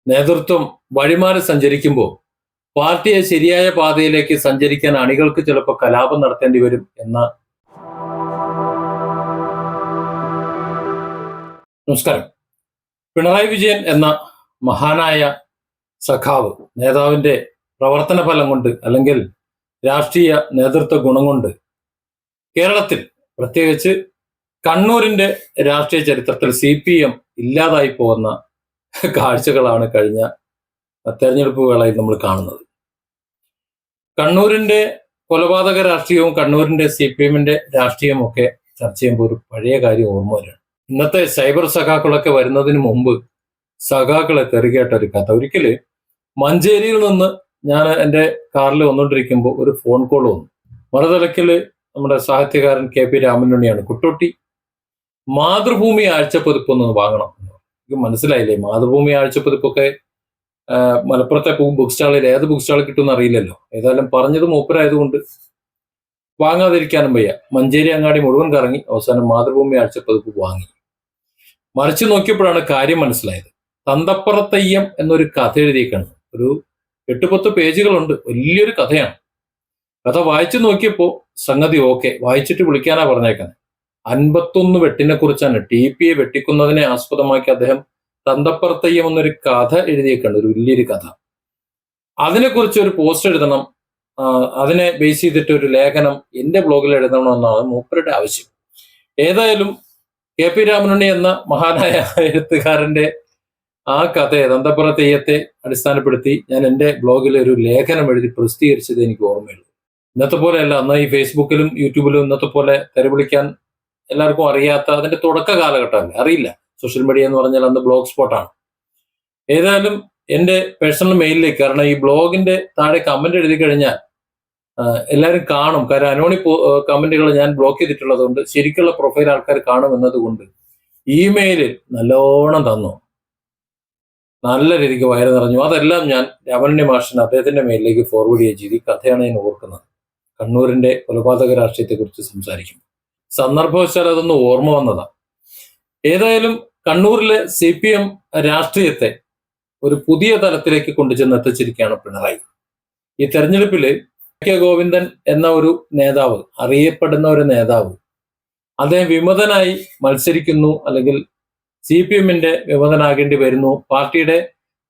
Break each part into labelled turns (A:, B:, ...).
A: നേതൃത്വം വഴിമാറി സഞ്ചരിക്കുമ്പോൾ പാർട്ടിയെ ശരിയായ പാതയിലേക്ക് സഞ്ചരിക്കാൻ അണികൾക്ക് ചിലപ്പോൾ കലാപം നടത്തേണ്ടി വരും എന്ന. നമസ്കാരം. പിണറായി വിജയൻ എന്ന മഹാനായ സഖാവ്, നേതാവിന്റെ പ്രവർത്തന ഫലം കൊണ്ട് അല്ലെങ്കിൽ രാഷ്ട്രീയ നേതൃത്വ ഗുണം കൊണ്ട് കേരളത്തിൽ, പ്രത്യേകിച്ച് കണ്ണൂരിന്റെ രാഷ്ട്രീയ ചരിത്രത്തിൽ CPM ഇല്ലാതായി പോകുന്ന കാഴ്ചകളാണ് കഴിഞ്ഞ തെരഞ്ഞെടുപ്പ് വേളയിൽ നമ്മൾ കാണുന്നത്. കണ്ണൂരിന്റെ കൊലപാതക രാഷ്ട്രീയവും കണ്ണൂരിന്റെ CPMന്റെ രാഷ്ട്രീയവും ഒക്കെ ചർച്ച ചെയ്യുമ്പോൾ ഒരു പഴയ കാര്യം ഓർമ്മ വരികയാണ്. ഇന്നത്തെ സൈബർ സഖാക്കളൊക്കെ വരുന്നതിന് മുമ്പ് സഖാക്കളെ തെറികേട്ട ഒരു കഥ. ഒരിക്കല് മഞ്ചേരിയിൽ നിന്ന് ഞാൻ എൻ്റെ കാറിൽ വന്നുകൊണ്ടിരിക്കുമ്പോൾ ഒരു ഫോൺ കോൾ വന്നു. മറുതലക്കില് നമ്മുടെ സാഹിത്യകാരൻ KP രാമനുണ്ണിയാണ്. കുട്ടോട്ടി, മാതൃഭൂമി ആഴ്ചപ്പതിപ്പൊന്ന് വാങ്ങണം. എനിക്ക് മനസ്സിലായില്ലേ, മാതൃഭൂമി ആഴ്ചപ്പതിപ്പൊക്കെ മലപ്പുറത്തെ ബുക്ക് സ്റ്റാളിൽ ഏത് ബുക്ക് സ്റ്റാളിൽ കിട്ടുമെന്ന് അറിയില്ലല്ലോ. ഏതായാലും പറഞ്ഞത് മൂപ്പരായതുകൊണ്ട് വാങ്ങാതിരിക്കാനും വയ്യ. മഞ്ചേരി അങ്ങാടി മുഴുവൻ കറങ്ങി അവസാനം മാതൃഭൂമി ആഴ്ചപ്പതിപ്പ് വാങ്ങി. മറിച്ച് നോക്കിയപ്പോഴാണ് കാര്യം മനസ്സിലായത്. തന്തപ്പുറത്തയ്യം എന്നൊരു കഥ എഴുതിയേക്കാണ്. ഒരു 8-10 പേജുകളുണ്ട്. വലിയൊരു കഥയാണ്. കഥ വായിച്ചു നോക്കിയപ്പോൾ സംഗതി ഓക്കെ, വായിച്ചിട്ട് വിളിക്കാനാ പറഞ്ഞേക്കുന്നത്. 51 വെട്ടിനെ കുറിച്ചാണ്. TPയെ വെട്ടിക്കുന്നതിനെ ആസ്പദമാക്കി അദ്ദേഹം തന്തപ്പുറത്തയ്യം എന്നൊരു കഥ എഴുതിയേക്കാണ്, ഒരു വലിയൊരു കഥ. അതിനെക്കുറിച്ച് ഒരു പോസ്റ്റ് എഴുതണം, അതിനെ ബേസ് ചെയ്തിട്ട് ഒരു ലേഖനം എൻ്റെ ബ്ലോഗിൽ എഴുതണമെന്നാണ് മൂപ്പരുടെ ആവശ്യം. ഏതായാലും KP രാമനുണ്ണി എന്ന മഹാനായ എഴുത്തുകാരന്റെ ആ കഥയെ, തന്തപ്പുറത്തയ്യത്തെ അടിസ്ഥാനപ്പെടുത്തി ഞാൻ എൻ്റെ ബ്ലോഗിൽ ഒരു ലേഖനം എഴുതി പ്രസിദ്ധീകരിച്ചത് എനിക്ക് ഓർമ്മയുള്ളൂ. ഇന്നത്തെ പോലെയല്ല. അന്ന് ഈ ഫേസ്ബുക്കിലും യൂട്യൂബിലും ഇന്നത്തെ പോലെ തെരവിളിക്കാൻ എല്ലാവർക്കും അറിയാത്ത, അതിന്റെ തുടക്ക കാലഘട്ടമല്ലേ, അറിയില്ല. സോഷ്യൽ മീഡിയ എന്ന് പറഞ്ഞാൽ അന്ന് ബ്ലോഗ് സ്പോട്ടാണ്. ഏതായാലും എൻ്റെ പേഴ്സണൽ മെയിലിലേക്ക്, കാരണം ഈ ബ്ലോഗിന്റെ താഴെ കമന്റ് എഴുതി കഴിഞ്ഞാൽ എല്ലാവരും കാണും. കാരണം അനോണി കമന്റുകൾ ഞാൻ ബ്ലോക്ക് ചെയ്തിട്ടുള്ളത് കൊണ്ട് ശരിക്കുള്ള പ്രൊഫൈൽ ആൾക്കാർ കാണും എന്നതുകൊണ്ട് ഇമെയിലിൽ നല്ലോണം തന്നു. നല്ല രീതിക്ക് വയറ് നിറഞ്ഞു. അതെല്ലാം ഞാൻ രാമനുണ്ണി മാഷിന് അദ്ദേഹത്തിന്റെ മെയിലിലേക്ക് ഫോർവേഡ് ചെയ്യുക ചെയ്തു. ഈ കഥയാണ് ഞാൻ ഓർക്കുന്നത്. കണ്ണൂരിന്റെ കൊലപാതക രാഷ്ട്രീയത്തെക്കുറിച്ച് സംസാരിക്കും. സന്ദർഭവശാൽ അതൊന്ന് ഓർമ്മ വന്നതാണ്. ഏതായാലും കണ്ണൂരിലെ CPM രാഷ്ട്രീയത്തെ ഒരു പുതിയ തലത്തിലേക്ക് കൊണ്ടുചെന്ന് എത്തിച്ചിരിക്കുകയാണ് പിണറായി. ഈ തെരഞ്ഞെടുപ്പിൽ ഗോവിന്ദൻ എന്ന ഒരു നേതാവ്, അറിയപ്പെടുന്ന ഒരു നേതാവ്, അദ്ദേഹം വിമതനായി മത്സരിക്കുന്നു, അല്ലെങ്കിൽ CPMന്റെ വിമതനാകേണ്ടി വരുന്നു. പാർട്ടിയുടെ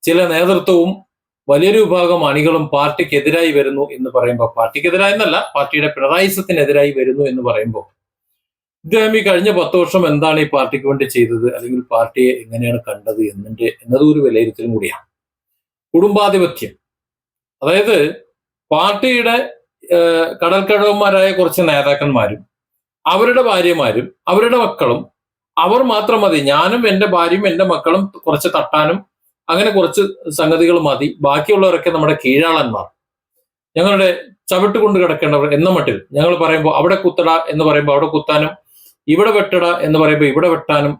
A: ചില നേതൃത്വവും വലിയൊരു വിഭാഗം അണികളും പാർട്ടിക്കെതിരായി വരുന്നു എന്ന് പറയുമ്പോൾ, പാർട്ടിക്കെതിരായെന്നല്ല, പാർട്ടിയുടെ പിണറായിസത്തിനെതിരായി വരുന്നു എന്ന് പറയുമ്പോൾ, ഇദ്ദേഹം ഈ കഴിഞ്ഞ 10 വർഷം എന്താണ് ഈ പാർട്ടിക്ക് വേണ്ടി ചെയ്തത്, അല്ലെങ്കിൽ പാർട്ടിയെ എങ്ങനെയാണ് കണ്ടത് എന്നതും ഒരു വിലയിരുത്തലും കൂടിയാണ്. കുടുംബാധിപത്യം, അതായത് പാർട്ടിയുടെ കടൽക്കഴവന്മാരായ കുറച്ച് നേതാക്കന്മാരും അവരുടെ ഭാര്യമാരും അവരുടെ മക്കളും, അവർ മാത്രം മതി, ഞാനും എൻ്റെ ഭാര്യയും എൻ്റെ മക്കളും കുറച്ച് തട്ടാനും അങ്ങനെ കുറച്ച് സംഗതികൾ മതി, ബാക്കിയുള്ളവരൊക്കെ നമ്മുടെ കീഴാളന്മാർ, ഞങ്ങളുടെ ചവിട്ടുകൊണ്ട് കിടക്കേണ്ടവർ എന്ന മട്ടിൽ ഞങ്ങൾ പറയുമ്പോൾ അവിടെ കുത്തട എന്ന് പറയുമ്പോൾ അവിടെ കുത്താനും, ഇവിടെ വെട്ടട എന്ന് പറയുമ്പോൾ ഇവിടെ വെട്ടാനും,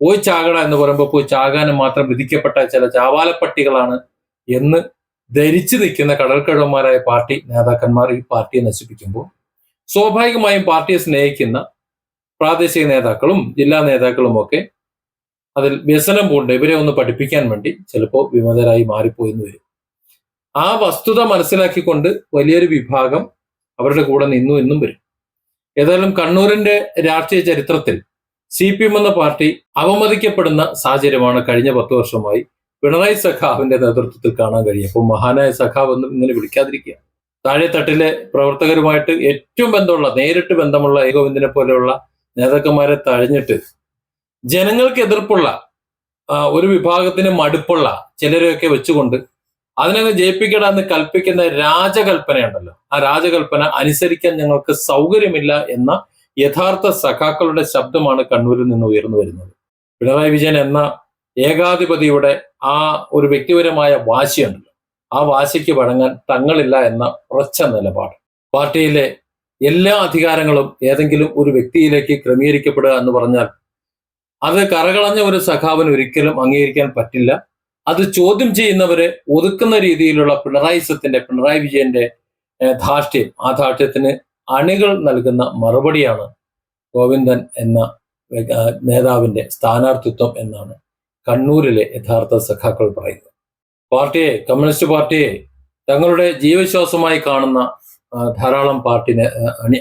A: പോയി ചാകട എന്ന് പറയുമ്പോൾ പോയി ചാകാനും മാത്രം വിധിക്കപ്പെട്ട ചില ചാവാലപ്പട്ടികളാണ് എന്ന് ധരിച്ചു നിൽക്കുന്ന കടൽക്കഴവന്മാരായ പാർട്ടി നേതാക്കന്മാർ ഈ പാർട്ടിയെ നശിപ്പിക്കുമ്പോൾ, സ്വാഭാവികമായും പാർട്ടിയെ സ്നേഹിക്കുന്ന പ്രാദേശിക നേതാക്കളും ജില്ലാ നേതാക്കളും ഒക്കെ അതിൽ വ്യസനം പൂണ്ട് ഇവരെ ഒന്ന് പഠിപ്പിക്കാൻ വേണ്ടി ചിലപ്പോൾ വിമതരായി മാറിപ്പോയെന്ന് വരും. ആ വസ്തുത മനസ്സിലാക്കിക്കൊണ്ട് വലിയൊരു വിഭാഗം അവരുടെ കൂടെ നിന്നു എന്നും വരും. ഏതായാലും കണ്ണൂരിന്റെ രാഷ്ട്രീയ ചരിത്രത്തിൽ CPM എന്ന പാർട്ടി അവമതിക്കപ്പെടുന്ന സാഹചര്യമാണ് കഴിഞ്ഞ 10 വർഷമായി പിണറായി സഖാവിന്റെ നേതൃത്വത്തിൽ കാണാൻ കഴിയും. അപ്പോൾ മഹാനായ സഖാവ് എന്നും ഇങ്ങനെ വിളിക്കാതിരിക്കുക. താഴെ തട്ടിലെ പ്രവർത്തകരുമായിട്ട് ഏറ്റവും ബന്ധമുള്ള, നേരിട്ട് ബന്ധമുള്ള ഗോവിന്ദനെ പോലെയുള്ള നേതാക്കന്മാരെ തഴഞ്ഞിട്ട് ജനങ്ങൾക്ക് എതിർപ്പുള്ള ഒരു വിഭാഗത്തിന് മടുപ്പുള്ള ചിലരെയൊക്കെ വെച്ചുകൊണ്ട് അതിനങ്ങ് ജയിപ്പിക്കണമെന്ന് കൽപ്പിക്കുന്ന രാജകൽപ്പനയുണ്ടല്ലോ, ആ രാജകൽപ്പന അനുസരിക്കാൻ ഞങ്ങൾക്ക് സൗകര്യമില്ല എന്ന യഥാർത്ഥ സഖാക്കളുടെ ശബ്ദമാണ് കണ്ണൂരിൽ നിന്ന് ഉയർന്നു വരുന്നത്. പിണറായി വിജയൻ എന്ന ഏകാധിപതിയുടെ ആ ഒരു വ്യക്തിപരമായ വാശിയുണ്ടല്ലോ, ആ വാശിക്ക് വഴങ്ങാൻ തങ്ങളില്ല എന്ന ഉറച്ച നിലപാട്. പാർട്ടിയിലെ എല്ലാ അധികാരങ്ങളും ഏതെങ്കിലും ഒരു വ്യക്തിയിലേക്ക് ക്രമീകരിക്കപ്പെടുക എന്ന് പറഞ്ഞാൽ അത് കറകളഞ്ഞ ഒരു സഖാവിന് ഒരിക്കലും അംഗീകരിക്കാൻ പറ്റില്ല. അത് ചോദ്യം ചെയ്യുന്നവരെ ഒതുക്കുന്ന രീതിയിലുള്ള പിണറായി വിജയന്റെ ധാർഷ്ട്യം, ആ ധാർഷ്ട്യത്തിന് അണികൾ നൽകുന്ന മറുപടിയാണ് ഗോവിന്ദൻ എന്ന നേതാവിന്റെ സ്ഥാനാർത്ഥിത്വം എന്നാണ് കണ്ണൂരിലെ യഥാർത്ഥ സഖാക്കൾ പറയുന്നത്. പാർട്ടിയെ, കമ്മ്യൂണിസ്റ്റ് പാർട്ടിയെ തങ്ങളുടെ ജീവശ്വാസമായി കാണുന്ന ധാരാളം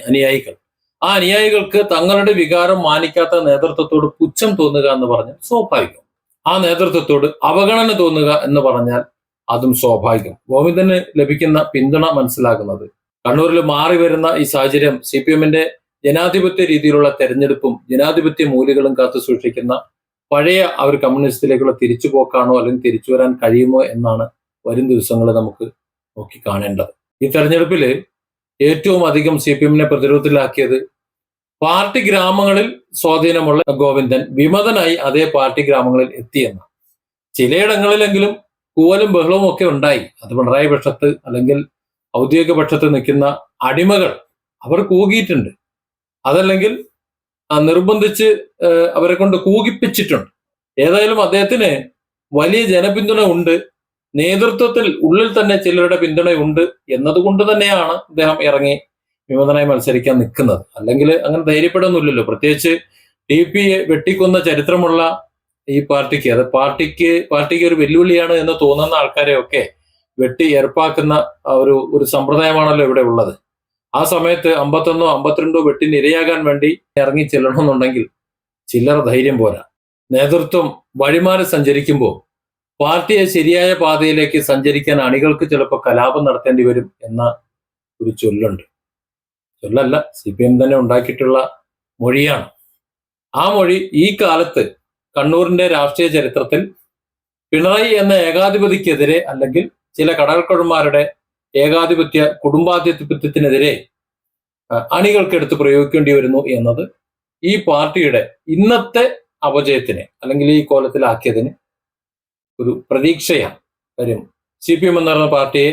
A: അനുയായികൾ. ആ അനുയായികൾക്ക് തങ്ങളുടെ വികാരം മാനിക്കാത്ത നേതൃത്വത്തോട് പുച്ഛം തോന്നുക എന്ന് പറഞ്ഞാൽ സ്വാഭാവികം. ആ നേതൃത്വത്തോട് അവഗണന തോന്നുക എന്ന് പറഞ്ഞാൽ അതും സ്വാഭാവികം. ഗോവിന്ദന് ലഭിക്കുന്ന പിന്തുണ മനസ്സിലാക്കുന്നത് കണ്ണൂരിൽ മാറി വരുന്ന ഈ സാഹചര്യം CPM-ന്റെ ജനാധിപത്യ രീതിയിലുള്ള തെരഞ്ഞെടുപ്പും ജനാധിപത്യ മൂല്യങ്ങളും കാത്തു സൂക്ഷിക്കുന്ന പഴയ അവർ കമ്മ്യൂണിസ്റ്റിലേക്കുള്ള തിരിച്ചുപോക്കാണോ അല്ലെങ്കിൽ തിരിച്ചു വരാൻ കഴിയുമോ എന്നാണ് വരും ദിവസങ്ങൾ നമുക്ക് നോക്കി കാണേണ്ടത്. ഈ തെരഞ്ഞെടുപ്പിൽ ഏറ്റവും അധികം CPM-നെ പ്രതിരോധത്തിലാക്കിയത് പാർട്ടി ഗ്രാമങ്ങളിൽ സ്വാധീനമുള്ള ഗോവിന്ദൻ വിമതനായി അതേ പാർട്ടി ഗ്രാമങ്ങളിൽ എത്തിയെന്ന്. ചിലയിടങ്ങളിലെങ്കിലും കൂവലും ബഹളവും ഒക്കെ ഉണ്ടായി. അത് പിണറായി പക്ഷത്ത് അല്ലെങ്കിൽ ഔദ്യോഗിക പക്ഷത്ത് നിൽക്കുന്ന അടിമകൾ അവർ കൂകിയിട്ടുണ്ട്. അതല്ലെങ്കിൽ നിർബന്ധിച്ച് അവരെ കൊണ്ട് കൂകിപ്പിച്ചിട്ടുണ്ട്. ഏതായാലും അദ്ദേഹത്തിന് വലിയ ജനപിന്തുണ ഉണ്ട്, നേതൃത്വത്തിൽ ഉള്ളിൽ തന്നെ ചിലരുടെ പിന്തുണയുണ്ട് എന്നതുകൊണ്ട് തന്നെയാണ് അദ്ദേഹം ഇറങ്ങി വിമതനായി മത്സരിക്കാൻ നിൽക്കുന്നത്. അല്ലെങ്കിൽ അങ്ങനെ ധൈര്യപ്പെടുന്നില്ലല്ലോ. പ്രത്യേകിച്ച് TP വെട്ടിക്കൊന്ന ചരിത്രമുള്ള ഈ പാർട്ടിക്ക്, അത് പാർട്ടിക്ക് ഒരു വെല്ലുവിളിയാണ് എന്ന് തോന്നുന്ന ആൾക്കാരെയൊക്കെ വെട്ടി എരപ്പാക്കുന്ന ഒരു സമ്പ്രദായമാണല്ലോ ഇവിടെ ഉള്ളത്. ആ സമയത്ത് 51 52 വെട്ടിന് ഇരയാകാൻ വേണ്ടി ഇറങ്ങി ചെല്ലണമെന്നുണ്ടെങ്കിൽ ചില്ലറ ധൈര്യം പോരാ. നേതൃത്വം വഴിമാറി സഞ്ചരിക്കുമ്പോൾ പാർട്ടിയെ ശരിയായ പാതയിലേക്ക് സഞ്ചരിക്കാൻ അണികൾക്ക് ചിലപ്പോൾ കലാപം നടത്തേണ്ടി വരും എന്ന ഒരു ചൊല്ലുണ്ട്. ചൊല്ലല്ല, CPM തന്നെ ഉണ്ടാക്കിയിട്ടുള്ള മൊഴിയാണ്. ആ മൊഴി ഈ കാലത്ത് കണ്ണൂരിന്റെ രാഷ്ട്രീയ ചരിത്രത്തിൽ പിണറായി എന്ന ഏകാധിപതിക്കെതിരെ അല്ലെങ്കിൽ ചില കടൽക്കൊഴന്മാരുടെ കുടുംബാധിപത്യത്തിനെതിരെ അണികൾക്കെടുത്ത് പ്രയോഗിക്കേണ്ടി വരുന്നു എന്നത് ഈ പാർട്ടിയുടെ ഇന്നത്തെ അപജയത്തിന് അല്ലെങ്കിൽ ഈ കോലത്തിലാക്കിയതിന് ഒരു പ്രതീക്ഷയാണ്. കാര്യം CPM എന്ന് പറയുന്ന പാർട്ടിയെ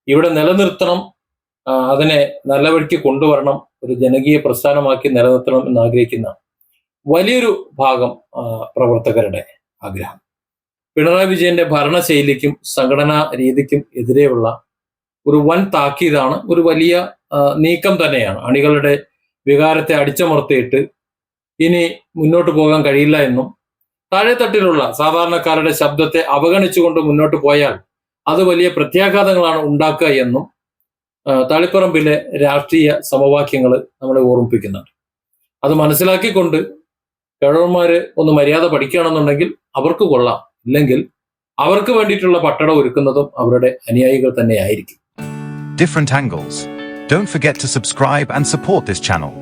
A: ഇവിടെ നിലനിർത്തണം, അതിനെ നല്ല വഴിക്ക് കൊണ്ടുവരണം, ഒരു ജനകീയ പ്രസ്ഥാനമാക്കി നിലനിർത്തണം എന്നാഗ്രഹിക്കുന്ന വലിയൊരു ഭാഗം പ്രവർത്തകരുടെ ആഗ്രഹം. പിണറായി വിജയന്റെ ഭരണശൈലിക്കും സംഘടനാ രീതിക്കും എതിരെയുള്ള ഒരു വൻ താക്കീതാണ്, ഒരു വലിയ നീക്കം തന്നെയാണ്. അണികളുടെ വികാരത്തെ അടിച്ചമർത്തിയിട്ട് ഇനി മുന്നോട്ട് പോകാൻ കഴിയില്ല എന്നും താഴെത്തട്ടിലുള്ള സാധാരണക്കാരുടെ ശബ്ദത്തെ അവഗണിച്ചുകൊണ്ട് മുന്നോട്ട് പോയാൽ അത് വലിയ പ്രത്യാഘാതങ്ങളാണ് ഉണ്ടാക്കുക എന്നും തളിപ്പറമ്പിലെ രാഷ്ട്രീയ സമവാക്യങ്ങൾ നമ്മളെ ഓർമ്മിപ്പിക്കുന്നുണ്ട്. അത് മനസ്സിലാക്കിക്കൊണ്ട് കിഴവന്മാര് ഒന്ന് മര്യാദ പഠിക്കുകയാണെന്നുണ്ടെങ്കിൽ അവർക്ക് കൊള്ളാം, ഇല്ലെങ്കിൽ അവർക്ക് വേണ്ടിയിട്ടുള്ള പട്ടട ഒരുക്കുന്നതും അവരുടെ അനുയായികൾ തന്നെ ആയിരിക്കും.
B: Different angles. Don't forget to subscribe and support this channel.